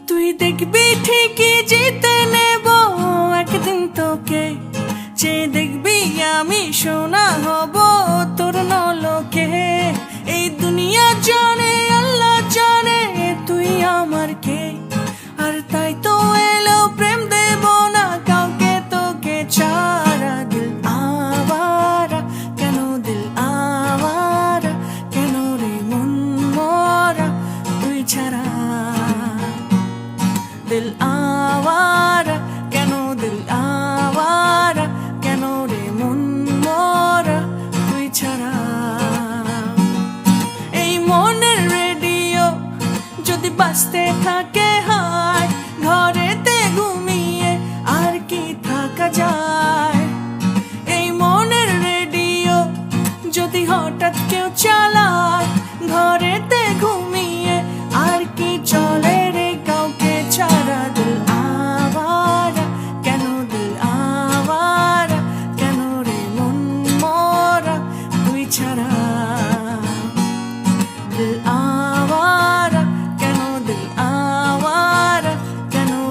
তুই দেখবি ঠিকই জিতে নেব একদিন তোকে, যে দেখবি আমি সোনা হব তোর নলকে। এই দুনিয়া জানে আল্লাহ জানে তুই আমার কে, আর তাই তো এলো প্রেম দেব না কাউকে তোকে ছাড়া। দিল আওয়ারা কেন, দিল আওয়ারা কেন রে মন মরা তুই ছাড়া। দিল আওয়ারা কেন, দিল আওয়ারা কেন রে মন মরা তুই ছাড়া। এই মনের রেডিও যদি বাজতে থাকে হায়, ঘরেতে ঘুমিয়ে আর কি থাকা যায়। এই মনের রেডিও যদি হঠাৎ কেউ চালায়, ঘরেতে ঘুমিয়ে আর কি চলে রে কাউকে ছাড়া। দিল আওয়ারা কেন, দিল আওয়ারা কেন রে মন মরা তুই ছাড়া। দিল